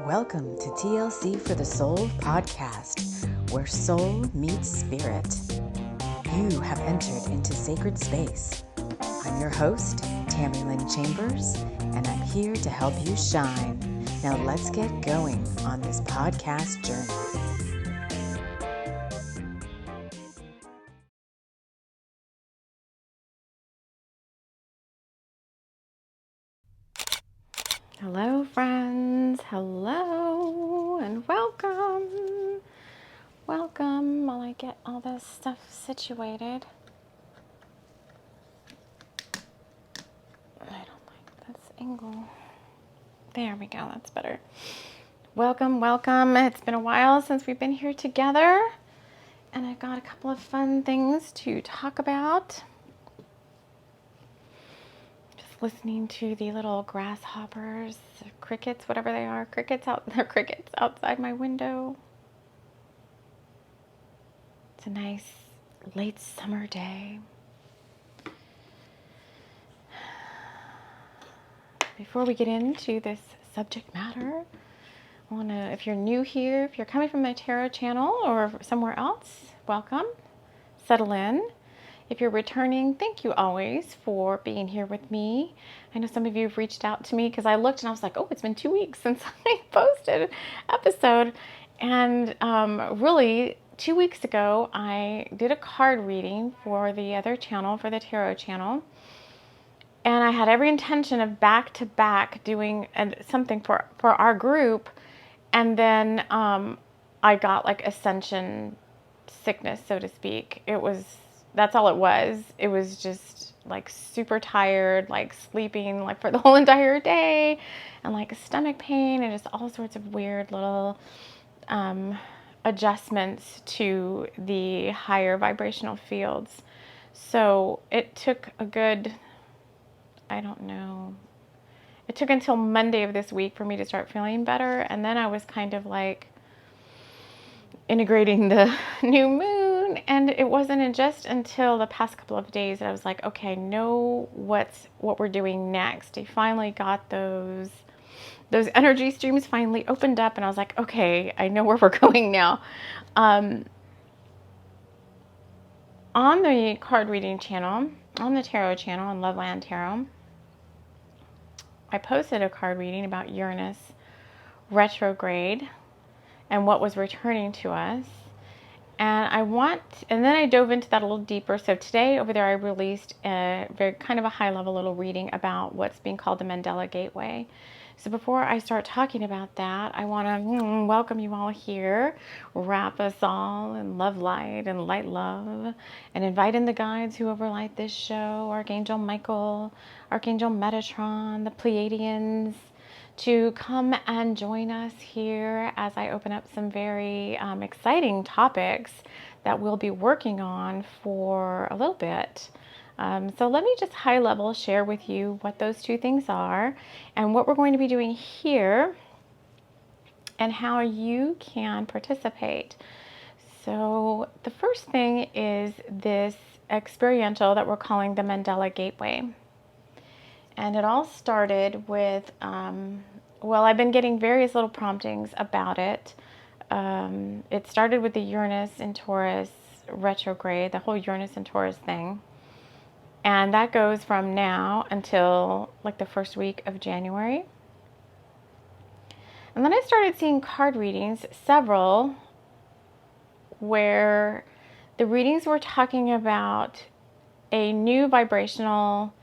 Welcome to TLC for the Soul podcast, where soul meets spirit. You have entered into sacred space. I'm your host, TAMI Chambers, and I'm here to help you shine. Now let's get going on this podcast journey. Hello, friends. Hello, and welcome. Welcome while I get all this stuff situated. I don't like this angle. There we go. That's better. Welcome, welcome. It's been a while since we've been here together, and I've got a couple of fun things to talk about. Listening to the little grasshoppers, crickets, whatever they are, they're crickets outside my window. It's a nice late summer day. Before we get into this subject matter, if you're new here, if you're coming from my tarot channel or somewhere else, welcome, settle in. If you're returning, thank you always for being here with me. I know some of you have reached out to me because I looked and I was like, oh, it's been 2 weeks since I posted an episode. And really, 2 weeks ago, I did a card reading for the other channel, for the tarot channel. And I had every intention of back-to-back doing something for our group. And then I got like ascension sickness, so to speak. That's all it was. It was just like super tired, like sleeping like for the whole entire day, and like a stomach pain and just all sorts of weird little adjustments to the higher vibrational fields. So it took a good, it took until Monday of this week for me to start feeling better. And then I was kind of like integrating the new moon, and it wasn't just until the past couple of days that I was like, okay, I know what we're doing next. I finally got those energy streams finally opened up, and I was like, okay, I know where we're going now. On the card reading channel, on the tarot channel, on Loveland Tarot, I posted a card reading about Uranus retrograde and what was returning to us. And then I dove into that a little deeper. So today over there, I released a very kind of a high level little reading about what's being called the Mandela Gateway. So before I start talking about that, I want to welcome you all here, wrap us all in love light and light love, and invite in the guides who overlight this show, Archangel Michael, Archangel Metatron, the Pleiadians, to come and join us here as I open up some very exciting topics that we'll be working on for a little bit. So let me just high level share with you what those two things are and what we're going to be doing here and how you can participate. So the first thing is this experiential that we're calling the Mandela Gateway. And it all started with, I've been getting various little promptings about it. It started with the Uranus in Taurus retrograde, the whole Uranus and Taurus thing. And that goes from now until like the first week of January. And then I started seeing card readings, several, where the readings were talking about a new vibrational,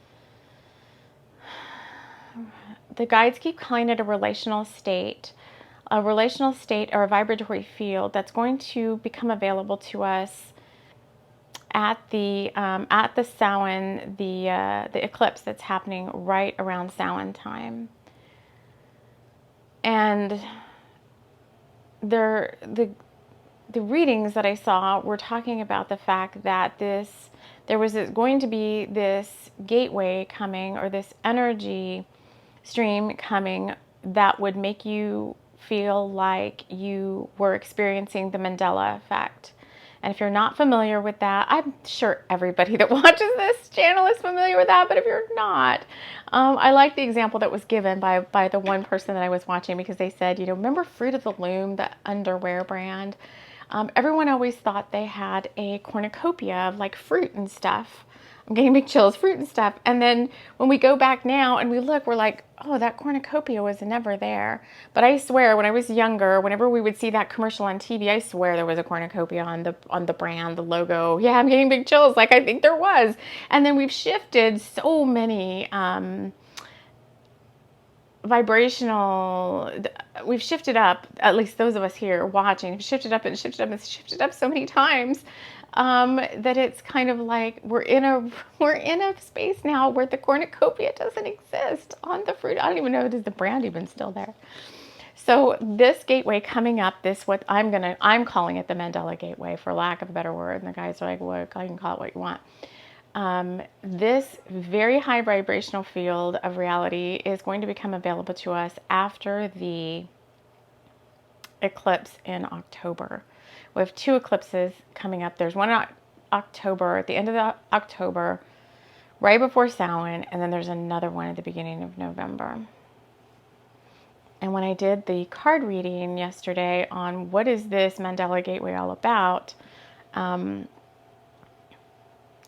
the guides keep calling it a relational state or a vibratory field that's going to become available to us at the Samhain, the eclipse that's happening right around Samhain time. And the readings that I saw were talking about the fact that there was going to be this gateway coming, or this energy stream coming, that would make you feel like you were experiencing the Mandela effect. And if you're not familiar with that, I'm sure everybody that watches this channel is familiar with that, but if you're not, I like the example that was given by the one person that I was watching, because they said, you know, remember Fruit of the Loom, the underwear brand? Everyone always thought they had a cornucopia of like fruit and stuff. I'm getting big chills, fruit and stuff. And then when we go back now and we look, we're like, oh, that cornucopia was never there. But I swear, when I was younger, whenever we would see that commercial on TV, I swear there was a cornucopia on the brand, the logo. Yeah, I'm getting big chills. Like, I think there was. And then we've shifted so many we've shifted up, at least those of us here watching, have shifted up and shifted up and shifted up so many times that it's kind of like we're in a space now where the cornucopia doesn't exist on the fruit. I don't even know, is the brand even still there? So this gateway coming up, I'm calling it the Mandela Gateway, for lack of a better word. And the guys are like, well, you can call it what you want. This very high vibrational field of reality is going to become available to us after the eclipse in October. We have 2 eclipses coming up. There's one in October, at the end of October, right before Samhain, and then there's another one at the beginning of November. And when I did the card reading yesterday on what is this Mandela Gateway all about,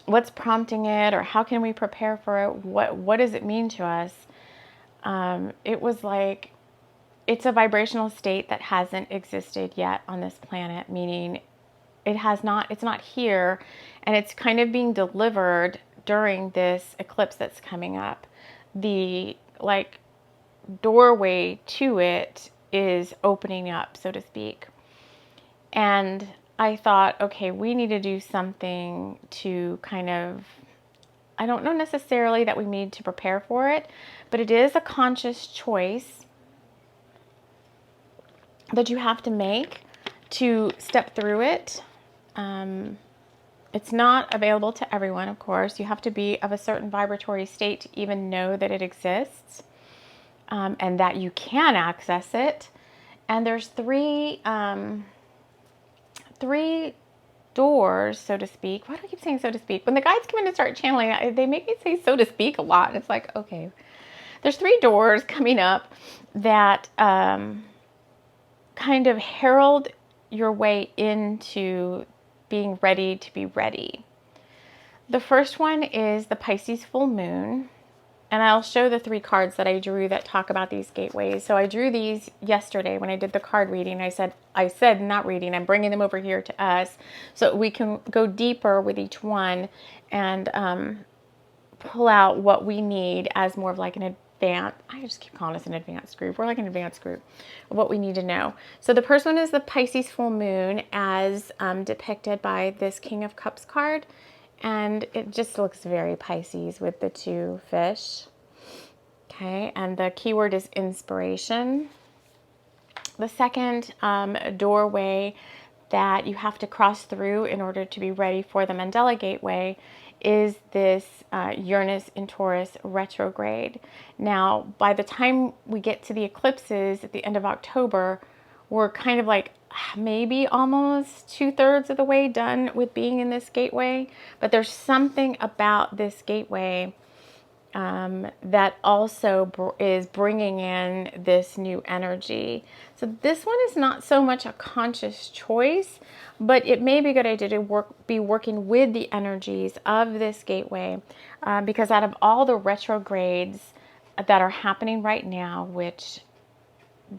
what's prompting it, or how can we prepare for it? What does it mean to us? It was like, it's a vibrational state that hasn't existed yet on this planet, meaning it's not here, and it's kind of being delivered during this eclipse that's coming up. The doorway to it is opening up, so to speak. And I thought, okay, we need to do something to kind of, I don't know necessarily that we need to prepare for it, but it is a conscious choice that you have to make to step through it. It's not available to everyone, of course. You have to be of a certain vibratory state to even know that it exists, and that you can access it. And there's three doors, so to speak. Why do I keep saying so to speak? When the guides come in to start channeling, they make me say so to speak a lot. And it's like, okay, there's 3 doors coming up that kind of herald your way into being ready to be ready. The first one is the Pisces full moon. And I'll show the 3 cards that I drew that talk about these gateways. So I drew these yesterday when I did the card reading. I said not reading, I'm bringing them over here to us so we can go deeper with each one and pull out what we need as more of like an advanced, I just keep calling us an advanced group. We're like an advanced group of what we need to know. So the first one is the Pisces full moon, as depicted by this King of Cups card. And it just looks very Pisces with the 2 fish. Okay, and the keyword is inspiration. The second doorway that you have to cross through in order to be ready for the Mandela Gateway is this Uranus in Taurus retrograde. Now, by the time we get to the eclipses at the end of October, we're kind of like maybe almost 2/3 of the way done with being in this gateway. But there's something about this gateway that also is bringing in this new energy. So this one is not so much a conscious choice, but it may be a good idea to be working with the energies of this gateway, because out of all the retrogrades that are happening right now, which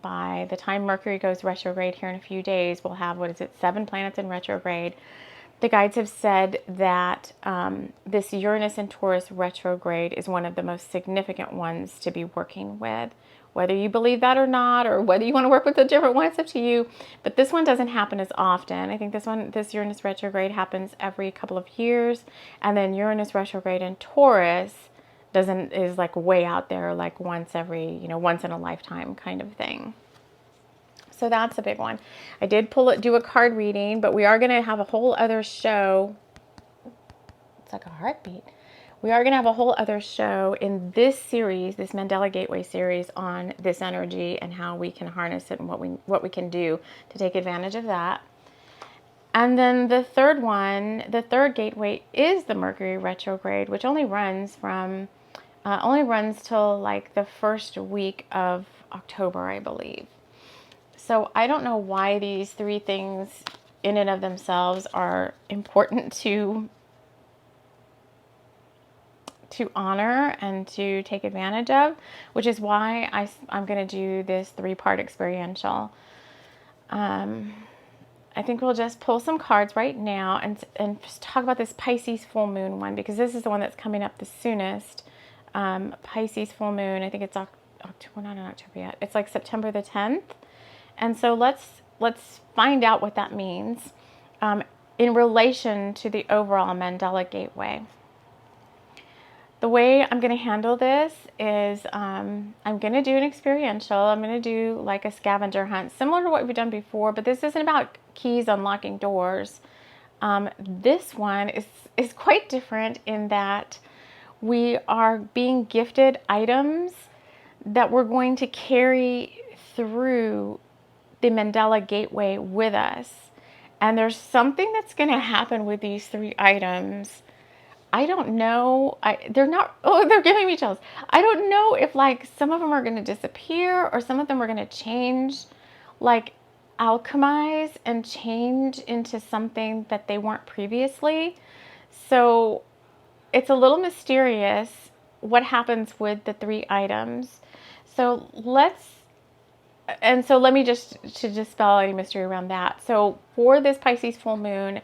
by the time Mercury goes retrograde here in a few days, we'll have, 7 planets in retrograde. The guides have said that this Uranus and Taurus retrograde is one of the most significant ones to be working with. Whether you believe that or not, or whether you want to work with a different one, it's up to you. But this one doesn't happen as often. I think this Uranus retrograde happens every couple of years. And then Uranus retrograde in Taurus is like way out there, like once in a lifetime kind of thing. So that's a big one. I did do a card reading, but we are going to have a whole other show. It's like a heartbeat. We are going to have a whole other show in this series, this Mandela Gateway series, on this energy and how we can harness it and what we can do to take advantage of that. And then the third one, the third gateway is the Mercury retrograde, which only runs till like the first week of October, I believe. So I don't know why these three things in and of themselves are important to honor and to take advantage of, which is why I'm going to do this 3-part experiential. I think we'll just pull some cards right now and just talk about this Pisces full moon one, because this is the one that's coming up the soonest. Pisces full moon, I think it's October, not in October yet. It's like September the 10th. And so let's find out what that means in relation to the overall Mandela Gateway. The way I'm going to handle this is I'm going to do an experiential. I'm going to do like a scavenger hunt, similar to what we've done before, but this isn't about keys unlocking doors. This one is quite different in that we are being gifted items that we're going to carry through the Mandela Gateway with us. And there's something that's going to happen with these 3 items. I don't know. They're giving me chills. I don't know if like some of them are going to disappear or some of them are going to change, like alchemize and change into something that they weren't previously. So it's a little mysterious what happens with the 3 items. So let me just to dispel any mystery around that. So for this Pisces full moon,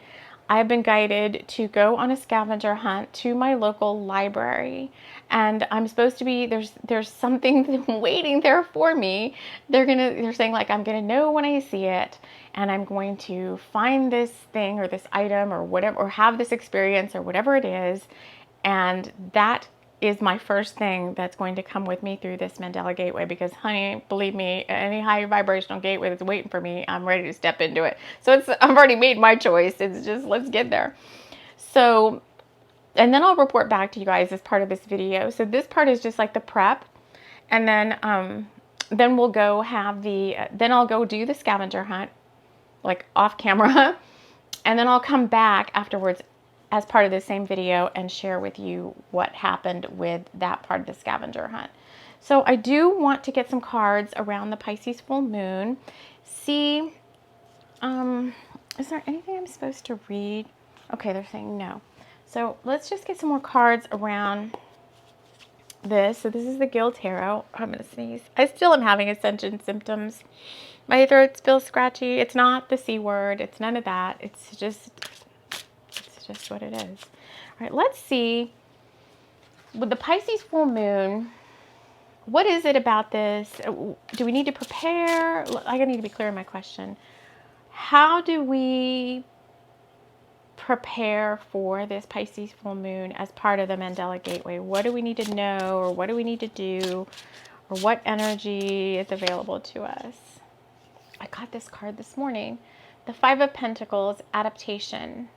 I've been guided to go on a scavenger hunt to my local library, and I'm supposed to be there's something waiting there for me. They're saying like I'm gonna know when I see it, and I'm going to find this thing or this item or whatever, or have this experience or whatever it is, and that is my first thing that's going to come with me through this Mandela Gateway, because honey, believe me, any high vibrational gateway that's waiting for me, I'm ready to step into it. So I've already made my choice. It's just, let's get there. So, and then I'll report back to you guys as part of this video. So this part is just like the prep. And then we'll go then I'll go do the scavenger hunt, like off camera. And then I'll come back afterwards as part of the same video and share with you what happened with that part of the scavenger hunt. So I do want to get some cards around the Pisces full moon. See, is there anything I'm supposed to read? Okay, they're saying no. So let's just get some more cards around this. So this is the Guild Tarot. I'm going to sneeze. I still am having ascension symptoms. My throat feels scratchy. It's not the C word. It's none of that. It's just what it is. All right, let's see. With the Pisces full moon, what is it about this? Do we need to prepare? I need to be clear in my question. How do we prepare for this Pisces full moon as part of the Mandela Gateway? What do we need to know, or what do we need to do, or what energy is available to us? I got this card this morning. The 5 of Pentacles, adaptation.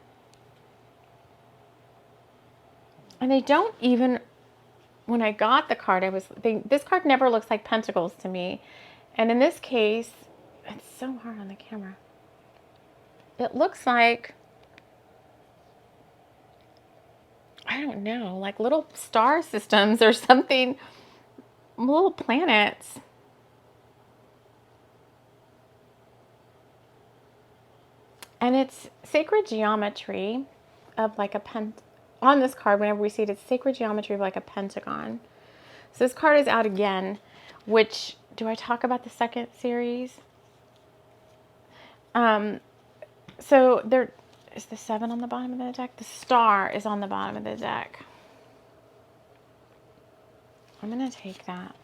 And they don't even, when I got the card, this card never looks like Pentacles to me. And in this case, it's so hard on the camera. It looks like, I don't know, like little star systems or something, little planets. And it's sacred geometry of like a on this card, whenever we see it, it's sacred geometry of like a pentagon. So this card is out again, which, do I talk about the second series? So there is the 7 on the bottom of the deck. The star is on the bottom of the deck. I'm going to take that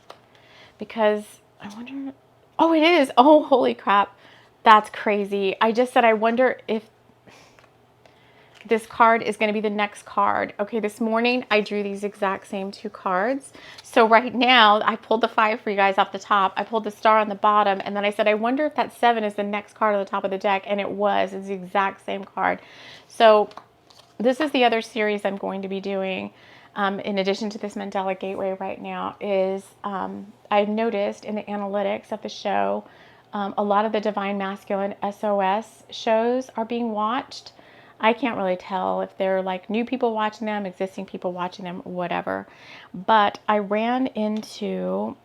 because I wonder, oh, it is. Oh, holy crap. That's crazy. I just said, I wonder if this card is going to be the next card. Okay, this morning I drew these exact same 2 cards. So right now I pulled the 5 for you guys off the top. I pulled the star on the bottom, and then I said, I wonder if that 7 is the next card on the top of the deck, and it was. It's the exact same card. So this is the other series I'm going to be doing. In addition to this Mandela Gateway right now is I've noticed in the analytics of the show, A lot of the Divine Masculine SOS shows are being watched. I can't really tell if they're like new people watching them, existing people watching them, whatever. But I ran into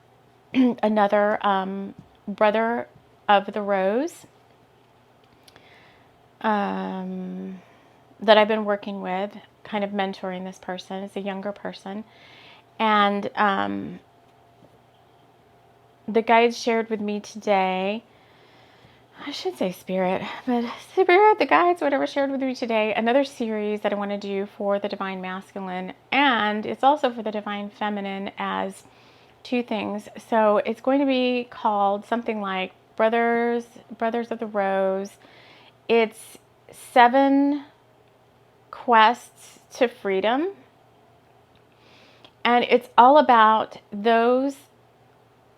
another brother of the Rose that I've been working with, kind of mentoring this person. It's a younger person. And the guides shared with me today, I should say spirit, but spirit, the guides, whatever, shared with me today, another series that I want to do for the Divine Masculine, and it's also for the Divine Feminine as two things. So it's going to be called something like Brothers of the Rose. It's 7 quests to freedom, and it's all about those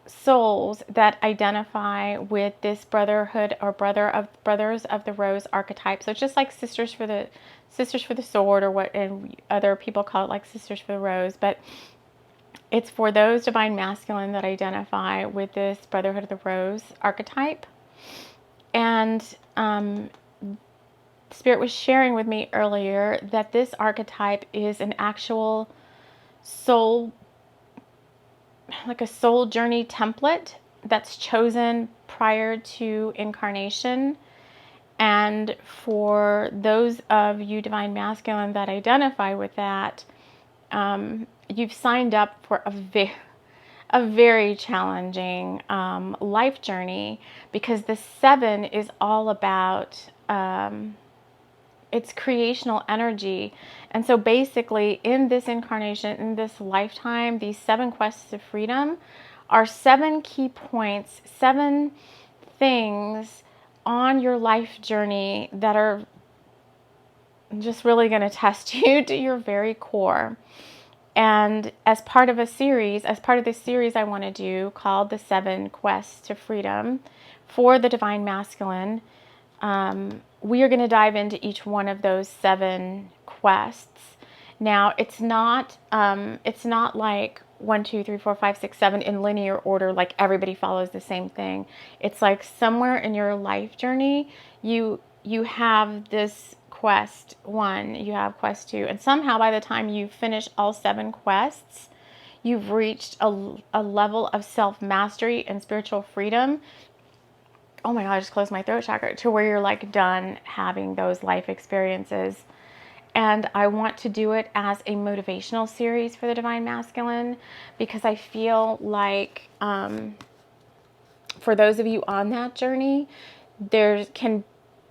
souls that identify with this brotherhood or brothers of the Rose archetype. So it's just like sisters for the sword, or what, and other people call it like sisters for the rose, but it's for those Divine Masculine that identify with this brotherhood of the Rose archetype. And Spirit was sharing with me earlier that this archetype is an actual soul, like a soul journey template that's chosen prior to incarnation. And for those of you Divine Masculine that identify with that, you've signed up for a very challenging life journey, because the 7 is all about it's creational energy. And so basically in this incarnation, in this lifetime, these 7 quests of freedom are 7 key points, 7 things on your life journey that are just really going to test you to your very core. And as part of this series I want to do called the 7 quests to freedom for the Divine Masculine, we are going to dive into each one of those 7 quests. Now, it's not like 1, 2, 3, 4, 5, 6, 7 in linear order, like everybody follows the same thing. It's like somewhere in your life journey, you have this quest 1, you have quest 2, and somehow by the time you finish all 7 quests, you've reached a level of self-mastery and spiritual freedom. Oh my God, I just closed my throat chakra, to where you're like done having those life experiences. And I want to do it as a motivational series for the Divine Masculine, because I feel like for those of you on that journey, there can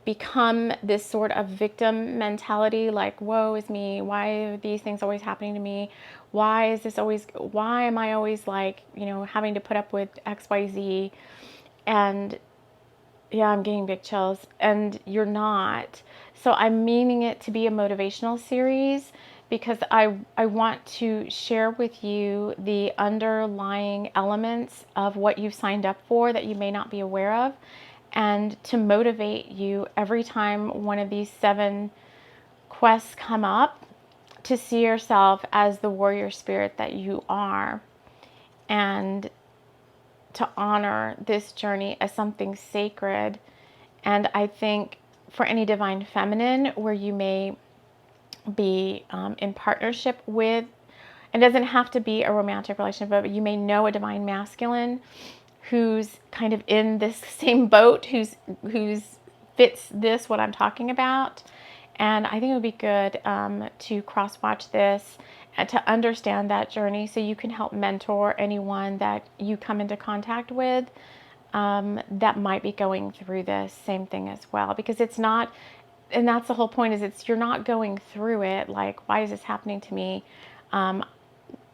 become this sort of victim mentality, like, woe is me, why are these things always happening to me, why am I always like, having to put up with XYZ. And yeah, I'm getting big chills, and you're not. So I'm meaning it to be a motivational series, because I want to share with you the underlying elements of what you've signed up for that you may not be aware of, and to motivate you every time one of these 7 quests come up, to see yourself as the warrior spirit that you are, and to honor this journey as something sacred. And I think for any Divine Feminine where you may be in partnership with, it doesn't have to be a romantic relationship, but you may know a Divine Masculine who's kind of in this same boat, who's fits this, what I'm talking about. And I think it would be good to cross-watch this and to understand that journey, so you can help mentor anyone that you come into contact with that might be going through this same thing as well. Because it's not, and that's the whole point, is you're not going through it like, why is this happening to me?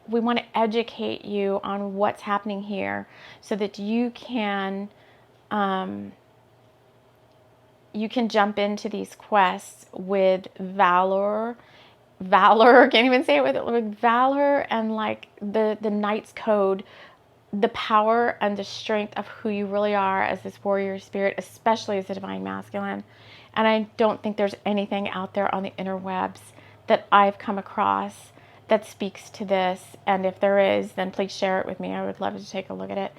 We want to educate you on what's happening here, so that you can jump into these quests with valor, can't even say it, with valor, and like the Knight's Code, the power and the strength of who you really are as this warrior spirit, especially as a Divine Masculine. And I don't think there's anything out there on the interwebs that I've come across that speaks to this. And if there is, then please share it with me. I would love to take a look at it.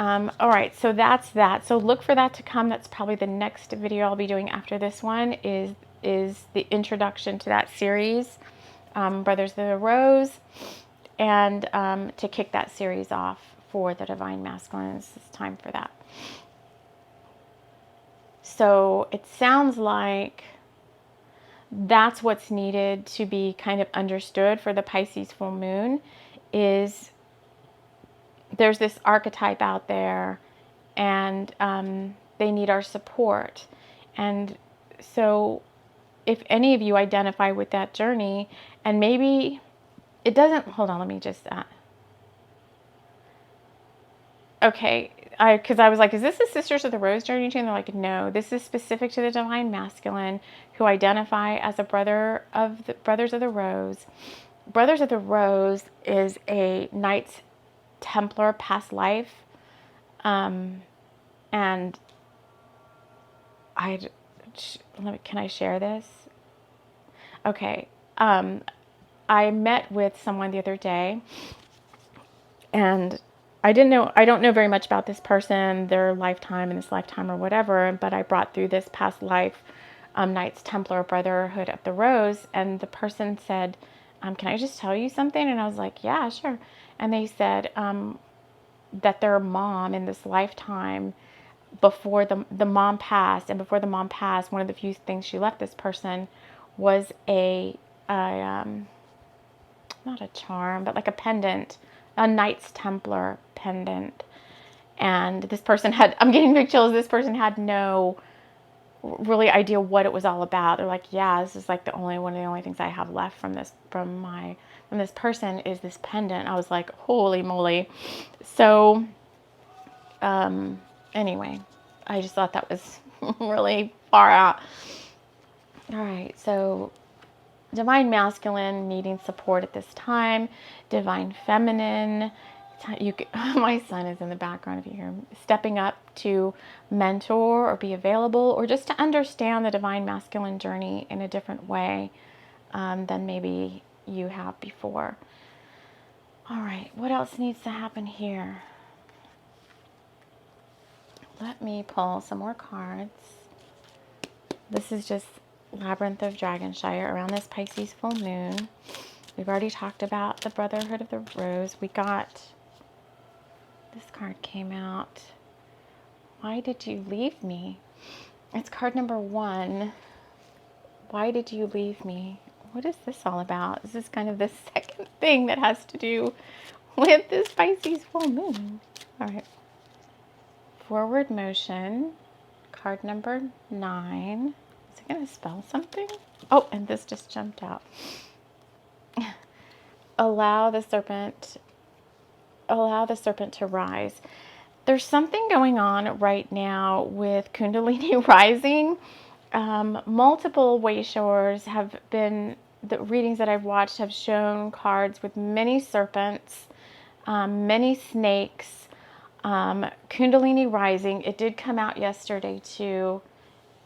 All right, so that's that. So look for that to come. That's probably the next video I'll be doing after this one is the introduction to that series, Brothers of the Rose, and to kick that series off for the Divine Masculine. It's time for that. So it sounds like that's what's needed to be kind of understood for the Pisces full moon is there's this archetype out there and they need our support. And so if any of you identify with that journey and maybe it doesn't, hold on, let me just, okay, because I was like, is this the Sisters of the Rose journey too? And they're like, no, this is specific to the Divine Masculine who identify as a brother of the Brothers of the Rose. Brothers of the Rose is a Knights Templar past life. And can I share this? Okay. I met with someone the other day and I don't know very much about this person, their lifetime in this lifetime or whatever, but I brought through this past life, Knights Templar Brotherhood of the Rose. And the person said, can I just tell you something? And I was like, yeah, sure. And they said, that their mom in this lifetime, before the mom passed, and before the mom passed, one of the few things she left this person was not a charm, but like a pendant, a Knights Templar pendant. And this person had, I'm getting big chills, this person had no really idea what it was all about. They're like, yeah, this is like one of the only things I have left from this person is this pendant. I was like, holy moly. So anyway, I just thought that was really far out. All right, so Divine Masculine needing support at this time. Divine Feminine, my son is in the background if you hear him, stepping up to mentor or be available or just to understand the Divine Masculine journey in a different way than maybe you have before. All right, what else needs to happen here? Let me pull some more cards. This is just Labyrinth of Dragonshire around this Pisces full moon. We've already talked about the Brotherhood of the Rose. We got, this card came out. Why did you leave me? It's card number 1. Why did you leave me? What is this all about? This is kind of the second thing that has to do with this Pisces full moon. All right. Forward motion, card number 9. Is it going to spell something? Oh, and this just jumped out. Allow the serpent to rise. There's something going on right now with Kundalini rising. Multiple Wayshows have been, the readings that I've watched have shown cards with many serpents, many snakes, Kundalini rising. It did come out yesterday too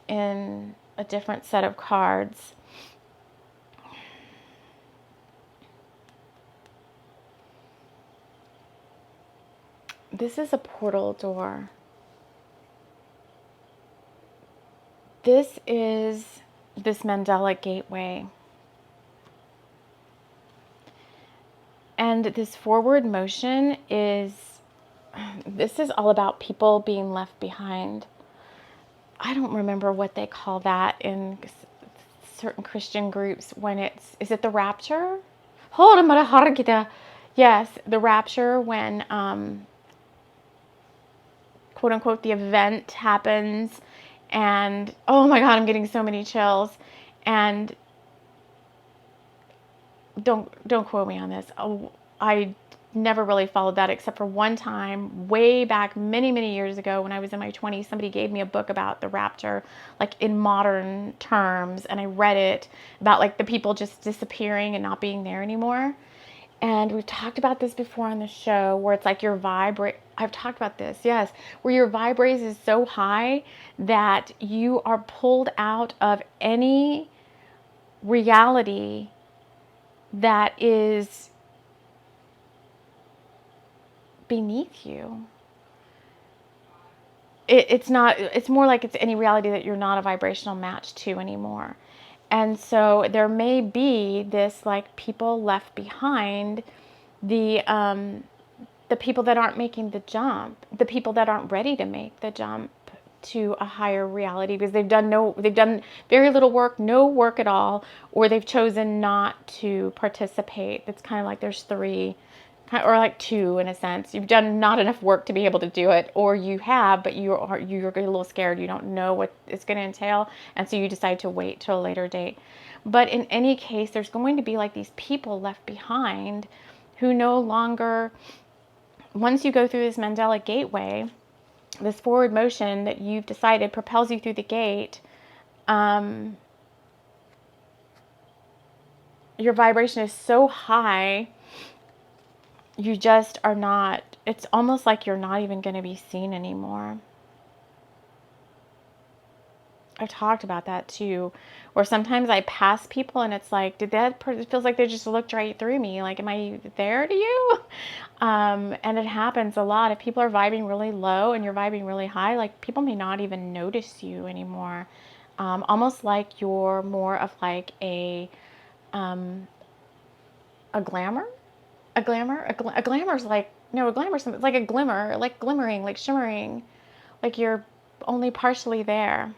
in a different set of cards. This is a portal door. This is this Mandela Gateway. And this forward motion this is all about people being left behind. I don't remember what they call that in certain Christian groups when is it the rapture? Yes, the rapture when, quote unquote, the event happens and, oh my God, I'm getting so many chills. And don't quote me on this. I never really followed that except for one time way back many years ago when I was in my 20s. Somebody gave me a book about the rapture, like in modern terms, and I read it about like the people just disappearing and not being there anymore. And we've talked about this before on the show where it's like your vibrate. I've talked about this, yes, where your vibrates is so high that you are pulled out of any reality that is beneath you. it's not, it's more like it's any reality that you're not a vibrational match to anymore. And so there may be this like people left behind, the people that aren't making the jump, the people that aren't ready to make the jump to a higher reality because they've done very little work, no work at all, or they've chosen not to participate. It's kind of like there's three, or like two in a sense. You've done not enough work to be able to do it, or you have, but you're a little scared. You don't know what it's going to entail, and so you decide to wait till a later date. But in any case, there's going to be like these people left behind who no longer, once you go through this Mandela Gateway, this forward motion that you've decided propels you through the gate, your vibration is so high, you just are not, it's almost like you're not even going to be seen anymore. I've talked about that too, where sometimes I pass people and it's like, it feels like they just looked right through me. Like, am I there to you? And it happens a lot. If people are vibing really low and you're vibing really high, like people may not even notice you anymore. Almost like you're more of like a glamour. A glamour's like, no, a glamour's like a glimmer, like glimmering, like shimmering, like you're only partially there.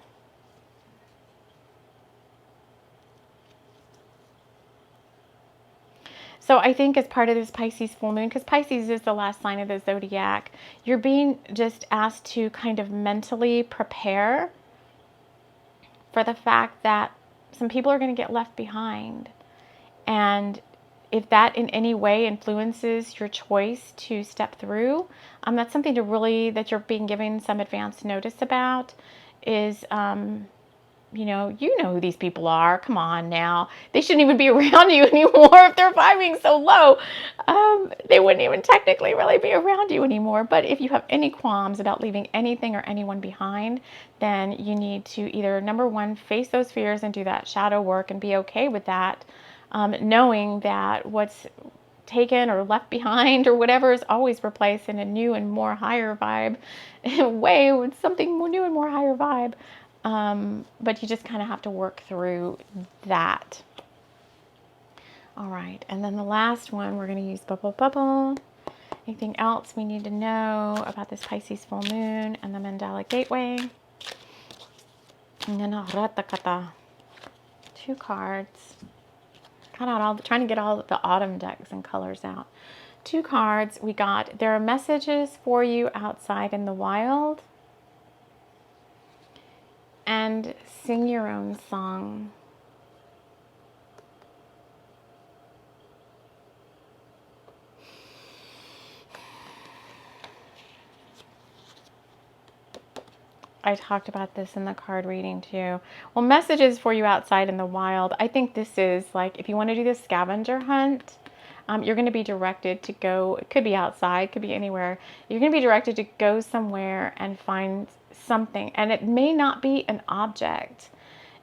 So I think as part of this Pisces full moon, because Pisces is the last sign of the zodiac, you're being just asked to kind of mentally prepare for the fact that some people are going to get left behind. And if that in any way influences your choice to step through, that's something to really, that you're being given some advance notice about is, you know who these people are. Come on now. They shouldn't even be around you anymore if they're vibing so low. They wouldn't even technically really be around you anymore. But if you have any qualms about leaving anything or anyone behind, then you need to either, number one, face those fears and do that shadow work and be okay with that, knowing that what's taken or left behind or whatever is always replaced in a new and more higher vibe way, with something more new and more higher vibe. But you just kind of have to work through that. All right, and then the last one, we're going to use bubble. Anything else we need to know about this Pisces full moon and the Mandela Gateway? And then two cards. Trying to get all the autumn decks and colors out. Two cards. We got, there are messages for you outside in the wild. And sing your own song. I talked about this in the card reading too. Well, messages for you outside in the wild. I think this is like, if you want to do this scavenger hunt, you're going to be directed to go, it could be outside, could be anywhere. You're going to be directed to go somewhere and find something. And it may not be an object.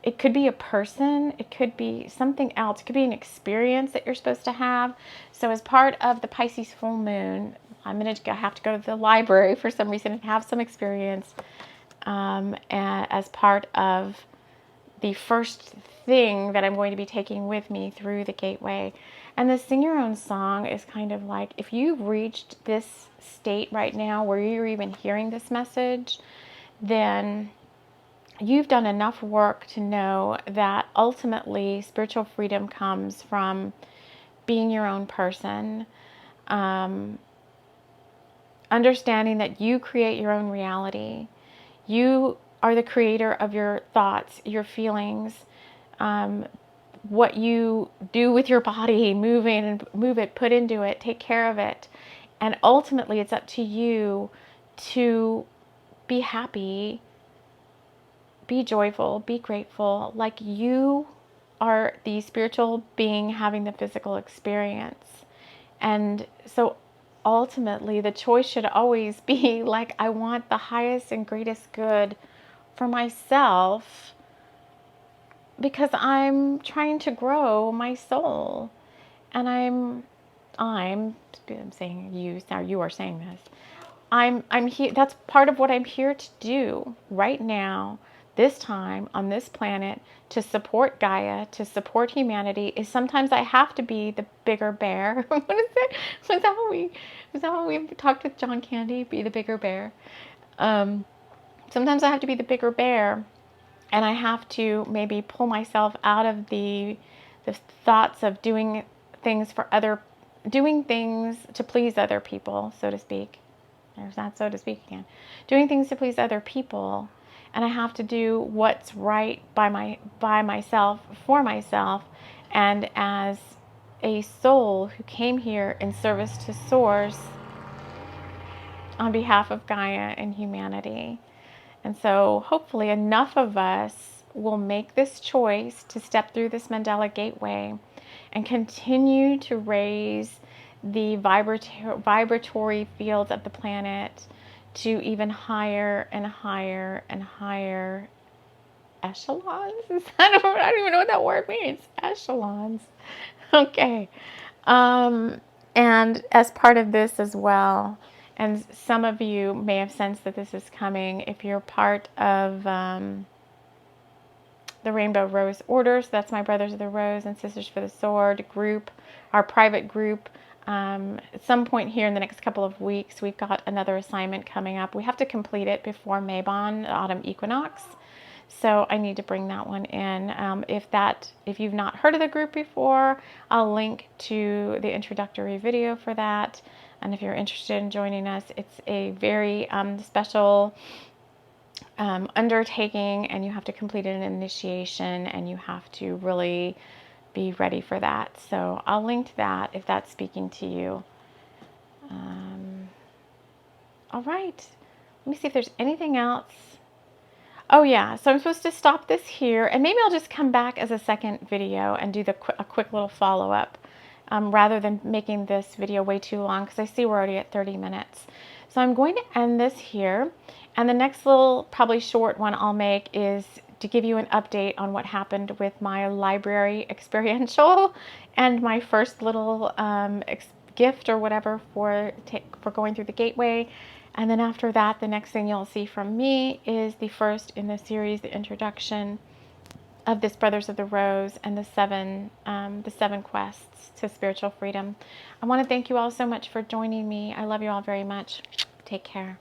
It could be a person. It could be something else. It could be an experience that you're supposed to have. So as part of the Pisces full moon, I'm going to have to go to the library for some reason and have some experience as part of the first thing that I'm going to be taking with me through the gateway. And the sing your own song is kind of like, if you've reached this state right now where you're even hearing this message, then you've done enough work to know that ultimately spiritual freedom comes from being your own person, understanding that you create your own reality. You are the creator of your thoughts, your feelings, what you do with your body, move it, put into it, take care of it. And ultimately, it's up to you to be happy, be joyful, be grateful, like you are the spiritual being having the physical experience. And so ultimately, the choice should always be like, I want the highest and greatest good for myself because I'm trying to grow my soul. And I'm saying you, now you are saying this. I'm here. That's part of what I'm here to do right now, this time on this planet, to support Gaia, to support humanity. Is sometimes I have to be the bigger bear. What is it? Was that what we talked with John Candy? Be the bigger bear. Sometimes I have to be the bigger bear, and I have to maybe pull myself out of the thoughts of doing things to please other people, so to speak. There's that, so to speak, again. Doing things to please other people, and I have to do what's right by myself, for myself, and as a soul who came here in service to Source on behalf of Gaia and humanity. And so hopefully enough of us will make this choice to step through this Mandela Gateway and continue to raise the vibratory fields of the planet to even higher and higher and higher echelons. I don't even know what that word means. Echelons. Okay. And as part of this as well, and some of you may have sensed that this is coming if you're part of the Rainbow Rose Order. So that's my Brothers of the Rose and Sisters for the Sword group, our private group. At some point here in the next couple of weeks, we've got another assignment coming up. We have to complete it before Mabon, the autumn equinox. So I need to bring that one in. If you've not heard of the group before, I'll link to the introductory video for that. And if you're interested in joining us, it's a very special undertaking, and you have to complete an initiation, and you have to really be ready for that. So I'll link to that if that's speaking to you. All right. Let me see if there's anything else. Oh yeah, so I'm supposed to stop this here, and maybe I'll just come back as a second video and do a quick little follow-up rather than making this video way too long, because I see we're already at 30 minutes. So I'm going to end this here, and the next little, probably short one I'll make is to give you an update on what happened with my library experiential and my first little gift or whatever for going through the gateway. And then after that, the next thing you'll see from me is the first in the series, the introduction of this Brothers of the Rose and the seven quests to spiritual freedom. I want to thank you all so much for joining me. I love you all very much. Take care.